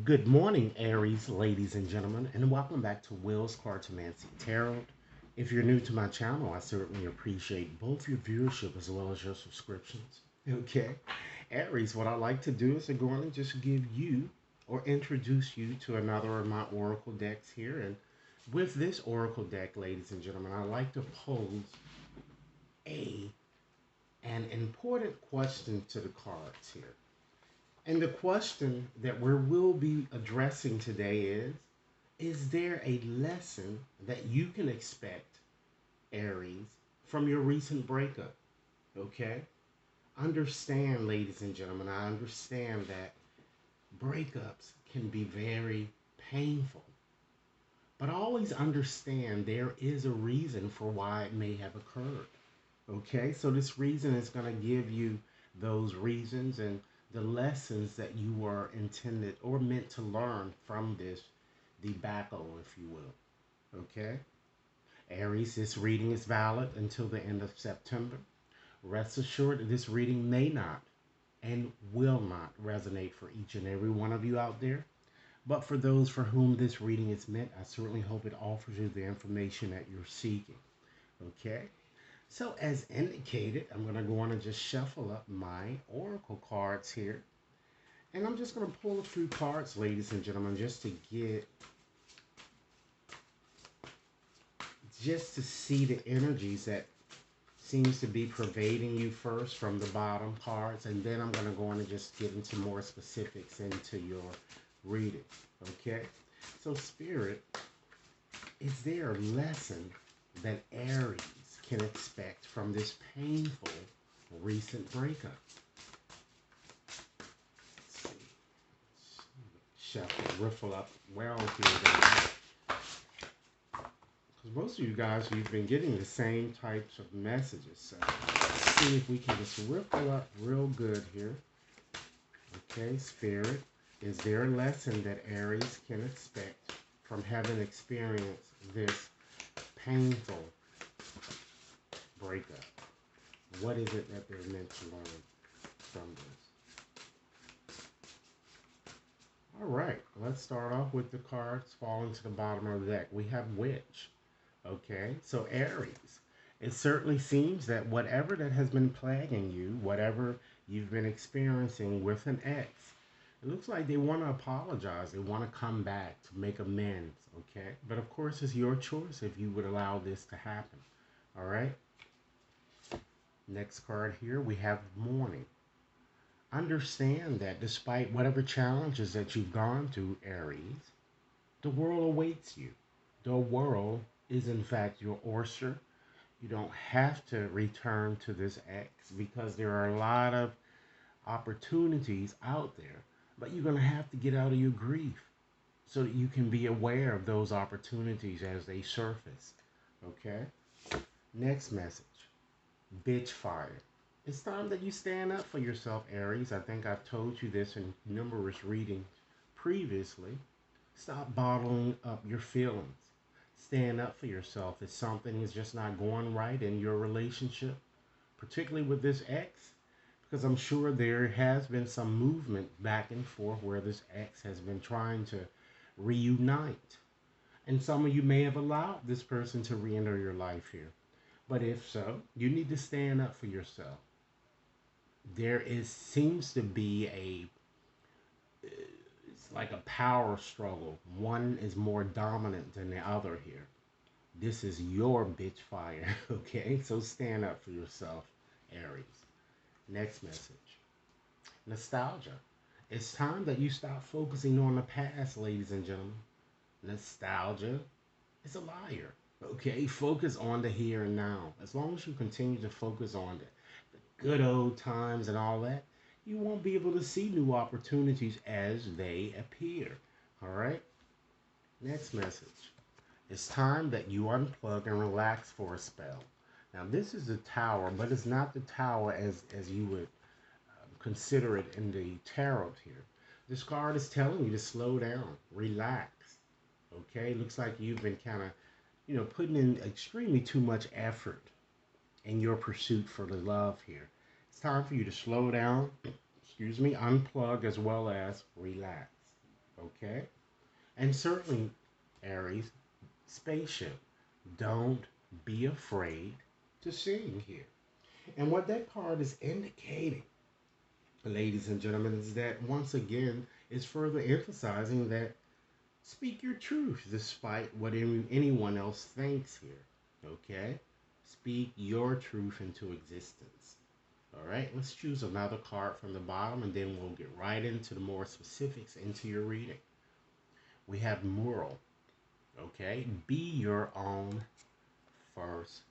Good morning, Aries, ladies and gentlemen, and welcome back to Will's Cartomancy Tarot. If you're new to my channel, I certainly appreciate both your viewership as well as your subscriptions. Okay, Aries, what I like to do is I'm going to just give you or introduce you to another of my oracle decks here. And with this oracle deck, ladies and gentlemen, I like to pose a an important question to the cards here. And the question that we will be addressing today is there a lesson that you can expect, Aries, from your recent breakup? Okay? Understand, ladies and gentlemen, I understand that breakups can be very painful. But always understand there is a reason for why it may have occurred. Okay? So this reason is going to give you those reasons and the lessons that you were intended or meant to learn from this debacle, if you will. Okay? Aries, this reading is valid until the end of September. Rest assured that this reading may not and will not resonate for each and every one of you out there. But for those for whom this reading is meant, I certainly hope it offers you the information that you're seeking. Okay? So, as indicated, I'm going to go on and just shuffle up my oracle cards here. And I'm just going to pull a few cards, ladies and gentlemen, just to see the energies that seems to be pervading you first from the bottom cards, and then I'm going to go on and just get into more specifics into your reading. Okay? So, Spirit, is there a lesson that Aries can expect from this painful recent breakup? Let's see. Shuffle, riffle up well here. Because most of you guys, you've been getting the same types of messages. So let's see if we can just riffle up real good here. Okay, Spirit, is there a lesson that Aries can expect from having experienced this painful breakup? What is it that they're meant to learn from this? All right, let's start off with the cards falling to the bottom of the deck. We have Witch. Okay, so Aries, it certainly seems that whatever that has been plaguing you, whatever you've been experiencing with an ex, it looks like they want to apologize. They want to come back to make amends. Okay, but of course, it's your choice if you would allow this to happen. All right, next card here we have Mourning. Understand that despite whatever challenges that you've gone through, Aries, the world awaits you. The world is in fact your oyster. You don't have to return to this ex because there are a lot of opportunities out there. But you're going to have to get out of your grief so that you can be aware of those opportunities as they surface. Okay? Next message, bitch fire. It's time that you stand up for yourself, Aries. I think I've told you this in numerous readings previously. Stop bottling up your feelings. Stand up for yourself if something is just not going right in your relationship, particularly with this ex, because I'm sure there has been some movement back and forth where this ex has been trying to reunite. And some of you may have allowed this person to re enter your life here. But if so, you need to stand up for yourself. There is seems to be a it's like a power struggle. One is more dominant than the other here. This is your bitch fire, okay? So stand up for yourself, Aries. Next message, nostalgia. It's time that you stop focusing on the past, ladies and gentlemen. Nostalgia is a liar, okay? Focus on the here and now. As long as you continue to focus on the good old times and all that, you won't be able to see new opportunities as they appear, all right? Next message. It's time that you unplug and relax for a spell. Now, this is the tower, but it's not the tower as you would consider it in the tarot here. This card is telling you to slow down, relax. Okay, looks like you've been kind of, putting in extremely too much effort in your pursuit for the love here. It's time for you to slow down, excuse me, unplug as well as relax. Okay? And certainly, Aries, spaceship. Don't be afraid to sing here. And what that card is indicating, ladies and gentlemen, is that once again, is further emphasizing that speak your truth despite what anyone else thinks here. Okay? Speak your truth into existence. All right, let's choose another card from the bottom and then we'll get right into the more specifics into your reading. We have moral. Okay? Be your own first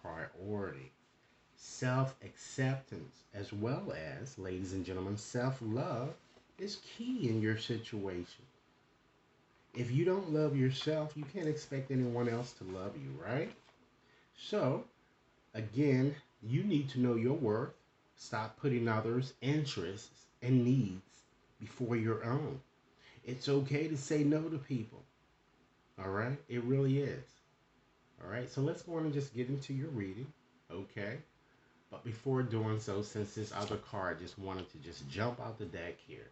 priority. Self acceptance, as well as, ladies and gentlemen, self love is key in your situation. If you don't love yourself, you can't expect anyone else to love you, right? So, again, you need to know your worth. Stop putting others' interests and needs before your own. It's okay to say no to people, all right? It really is. All right, so let's go on and just get into your reading, okay? But before doing so, since this other card just wanted to just jump out the deck here,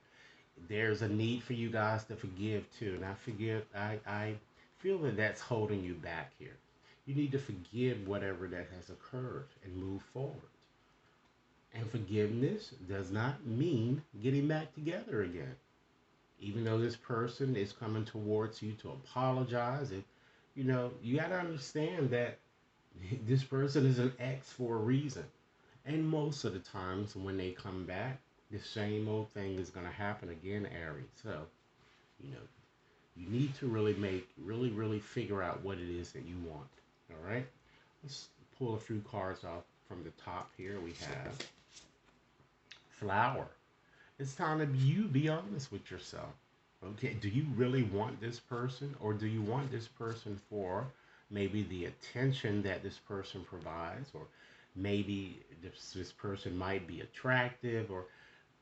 there's a need for you guys to forgive too. And I feel that that's holding you back here. You need to forgive whatever that has occurred and move forward. And forgiveness does not mean getting back together again. Even though this person is coming towards you to apologize, you got to understand that this person is an ex for a reason. And most of the times when they come back, the same old thing is going to happen again, Aries. So, you know, you need to really figure out what it is that you want. All right? Let's pull a few cards off from the top here. We have Flower. It's time to you be honest with yourself. Okay, do you really want this person, or do you want this person for maybe the attention that this person provides, or maybe this person might be attractive, or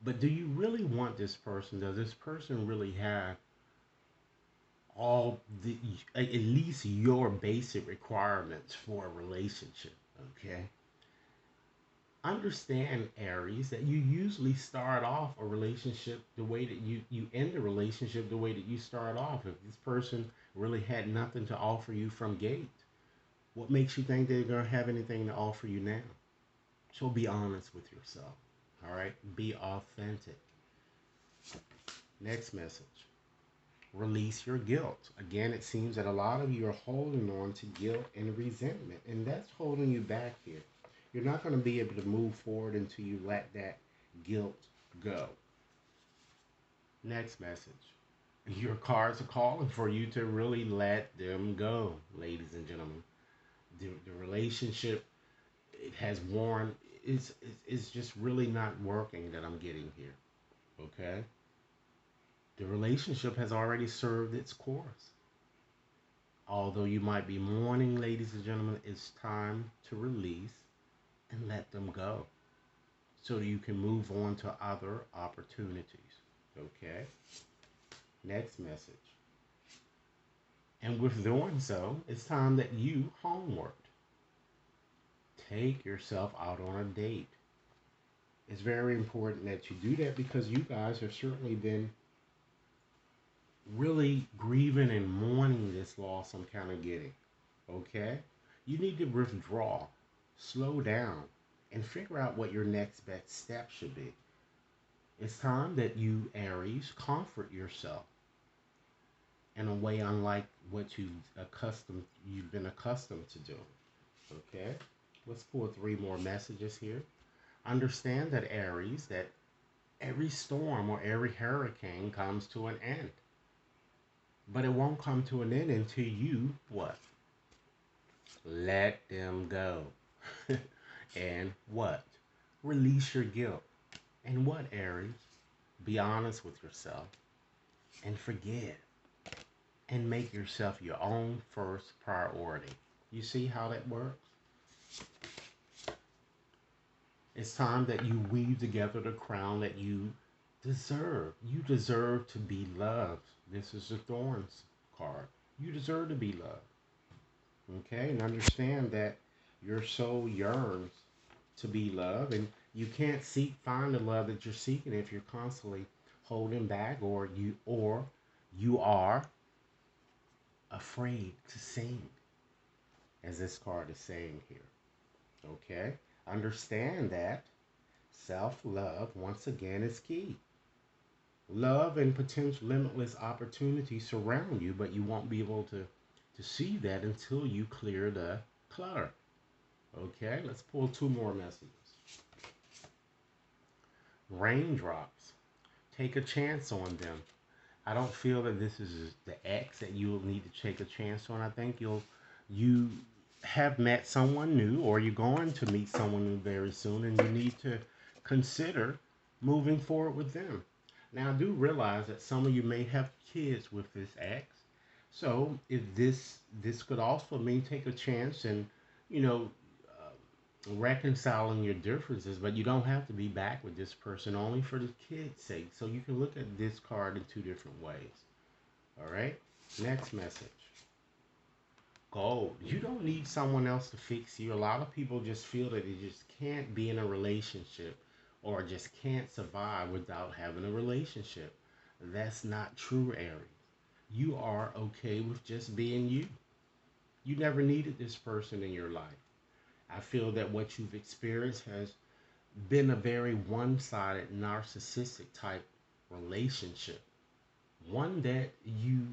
but do you really want this person? Does this person really have all the at least your basic requirements for a relationship? Okay, understand, Aries, that you usually start off a relationship the way that you end a relationship the way that you start off. If this person really had nothing to offer you from gate, what makes you think they're going to have anything to offer you now? So be honest with yourself. All right, be authentic. Next message: release your guilt. Again, it seems that a lot of you are holding on to guilt and resentment, and that's holding you back here. You're not going to be able to move forward until you let that guilt go. Next message: your cards are calling for you to really let them go, ladies and gentlemen. The relationship, it has worn, it's just really not working that I'm getting here. Okay? The relationship has already served its course. Although you might be mourning, ladies and gentlemen, it's time to release and let them go so that you can move on to other opportunities. Okay? Next message. And with doing so, it's time that you homeward. Take yourself out on a date. It's very important that you do that because you guys have certainly been really grieving and mourning this loss I'm kind of getting. Okay? You need to withdraw, slow down, and figure out what your next best step should be. It's time that you, Aries, comfort yourself in a way unlike what you've been accustomed to doing. Okay? Let's pull three more messages here. Understand that, Aries, that every storm or every hurricane comes to an end. But it won't come to an end until you what? Let them go. And what? Release your guilt. And what, Aries? Be honest with yourself and forgive. And make yourself your own first priority. You see how that works? It's time that you weave together the crown that you deserve. You deserve to be loved. This is the Thorns card. You deserve to be loved. Okay? And understand that your soul yearns to be loved, and you can't find the love that you're seeking if you're constantly holding back or You are afraid to sing, as this card is saying here. Okay? Understand that self love, once again, is key. Love and potential limitless opportunities surround you, but you won't be able to see that until you clear the clutter. Okay? Let's pull two more messages. Raindrops. Take a chance on them. I don't feel that this is the ex that you'll need to take a chance on. I think you have met someone new, or you're going to meet someone new very soon, and you need to consider moving forward with them. Now, I do realize that some of you may have kids with this ex, so if this could also mean take a chance and you know reconciling your differences, but you don't have to be back with this person only for the kid's sake. So you can look at this card in two different ways. All right. Next message. Gold. You don't need someone else to fix you. A lot of people just feel that they just can't be in a relationship or just can't survive without having a relationship. That's not true, Aries. You are okay with just being you. You never needed this person in your life. I feel that what you've experienced has been a very one sided, narcissistic type relationship. One that you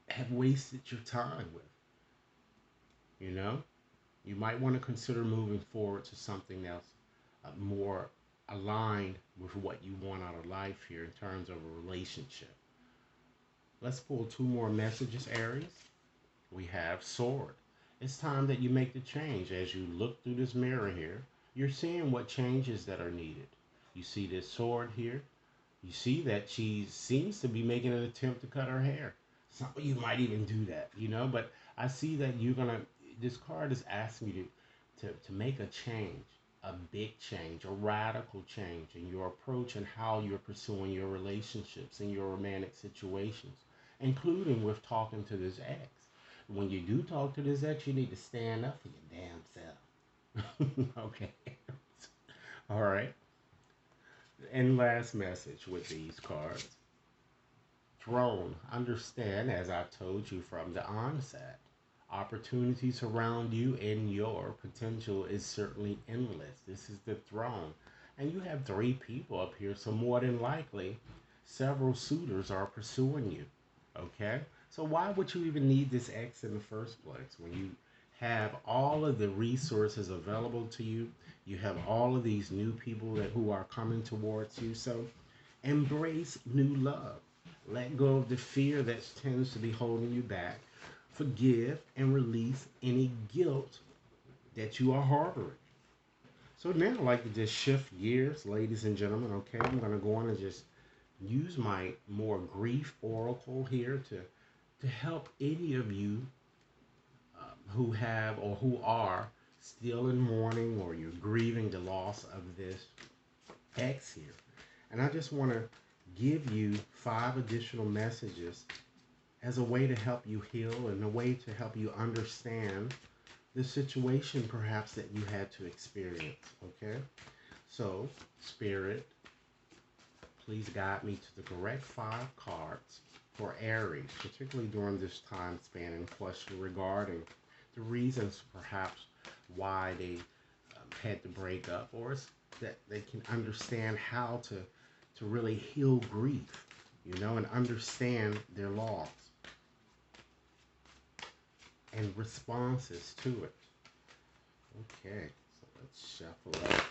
have wasted your time with. You know, you might want to consider moving forward to something else more aligned with what you want out of life here in terms of a relationship. Let's pull two more messages, Aries. We have sword. It's time that you make the change. As you look through this mirror here, you're seeing what changes that are needed. You see this sword here. You see that she seems to be making an attempt to cut her hair. Some of you might even do that, but I see that you're gonna this card is asking you to make a change, a big change, a radical change in your approach and how you're pursuing your relationships and your romantic situations, including with talking to this ex. When you do talk to this ex, you need to stand up for your damn self. Okay. All right. And last message with these cards. Throne. Understand, as I've told you from the onset, opportunities around you and your potential is certainly endless. This is the throne. And you have three people up here, so more than likely, several suitors are pursuing you. Okay? So why would you even need this X in the first place when you have all of the resources available to you? You have all of these new people who are coming towards you. So embrace new love. Let go of the fear that tends to be holding you back. Forgive and release any guilt that you are harboring. So now I'd like to just shift gears, ladies and gentlemen. Okay, I'm going to go on and just use my more grief oracle here to help any of you who have or who are still in mourning or you're grieving the loss of this ex here. And I just want to give you 5 additional messages as a way to help you heal and a way to help you understand the situation perhaps that you had to experience. Okay? So, Spirit, please guide me to the correct 5 cards for Aries, particularly during this time span in question regarding the reasons perhaps why they had to break up, or that they can understand how to really heal grief, and understand their loss and responses to it. Okay, so let's shuffle up.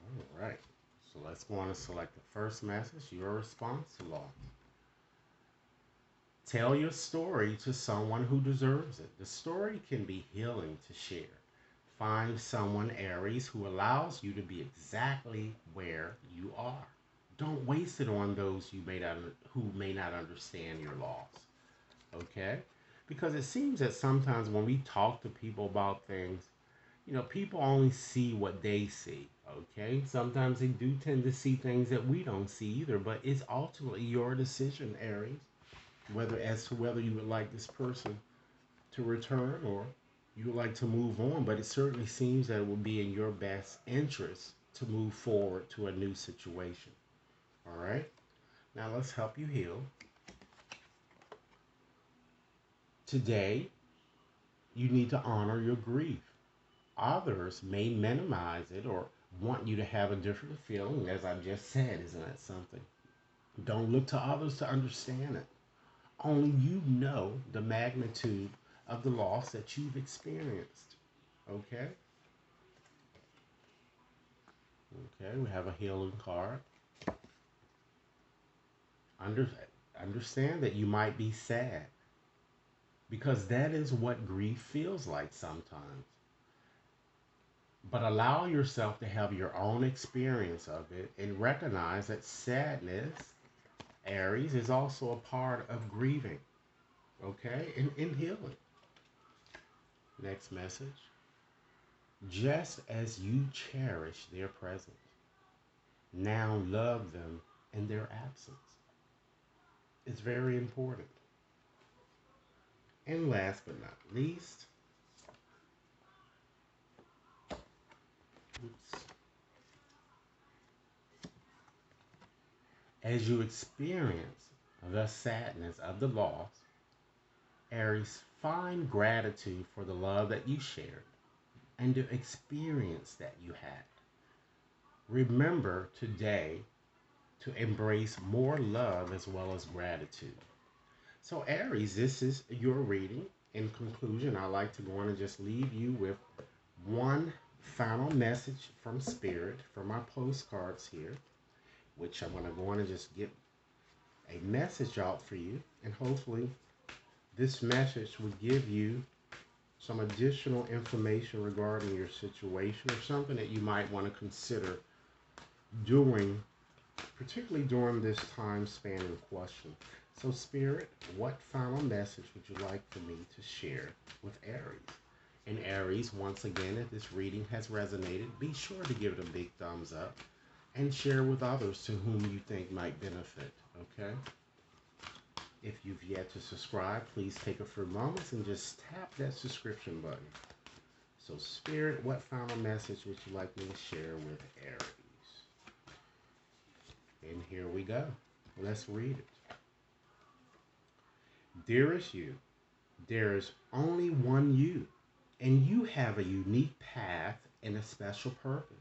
All right, so let's go on and select the first message, your response to loss. Tell your story to someone who deserves it. The story can be healing to share. Find someone, Aries, who allows you to be exactly where you are. Don't waste it on those who may not understand your loss. Okay? Because it seems that sometimes when we talk to people about things, people only see what they see. Okay? Sometimes they do tend to see things that we don't see either, but it's ultimately your decision, Aries, whether you would like this person to return or you would like to move on. But it certainly seems that it would be in your best interest to move forward to a new situation. All right? Now let's help you heal. Today, you need to honor your grief. Others may minimize it or want you to have a different feeling, as I just said. Isn't that something? Don't look to others to understand it. Only you know the magnitude of the loss that you've experienced. Okay? Okay, we have a healing card. Under, Understand that you might be sad because that is what grief feels like sometimes. But allow yourself to have your own experience of it and recognize that sadness, Aries, is also a part of grieving, okay? And in healing. Next message. Just as you cherish their presence, now love them in their absence. It's very important. And last but not least, oops, as you experience the sadness of the loss, Aries, find gratitude for the love that you shared and the experience that you had. Remember today to embrace more love as well as gratitude. So, Aries, this is your reading. In conclusion, I like to go on and just leave you with one final message from Spirit for my postcards here, which I'm going to go on and just get a message out for you. And hopefully, this message will give you some additional information regarding your situation or something that you might want to consider doing, particularly during this time span in question. So, Spirit, what final message would you like for me to share with Aries? And Aries, once again, if this reading has resonated, be sure to give it a big thumbs up and share with others to whom you think might benefit, okay? If you've yet to subscribe, please take a few moments and just tap that subscription button. So, Spirit, what final message would you like me to share with Aries? And here we go. Let's read it. Dearest you, there is only one you, and you have a unique path and a special purpose.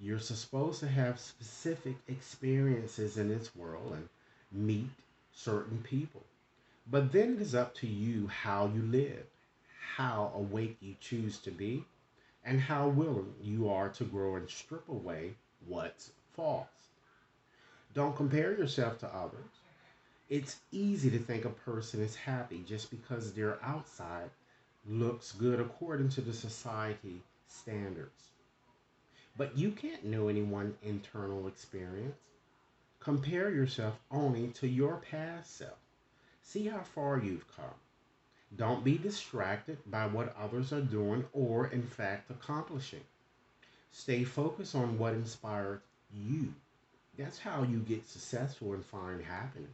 You're supposed to have specific experiences in this world and meet certain people. But then it is up to you how you live, how awake you choose to be, and how willing you are to grow and strip away what's false. Don't compare yourself to others. It's easy to think a person is happy just because their outside looks good according to the society standards. But you can't know anyone's internal experience. Compare yourself only to your past self. See how far you've come. Don't be distracted by what others are doing or, in fact, accomplishing. Stay focused on what inspired you. That's how you get successful and find happiness.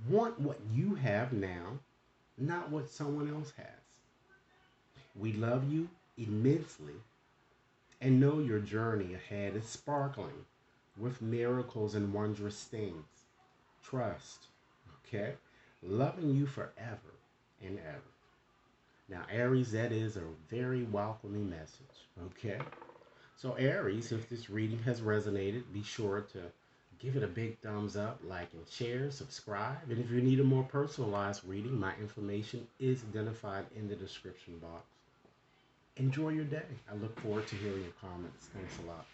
Want what you have now, not what someone else has. We love you immensely and know your journey ahead is sparkling with miracles and wondrous things. Trust, okay? Loving you forever and ever. Now, Aries, that is a very welcoming message, okay? So, Aries, if this reading has resonated, be sure to give it a big thumbs up, like and share, subscribe. And if you need a more personalized reading, my information is identified in the description box. Enjoy your day. I look forward to hearing your comments. Thanks a lot.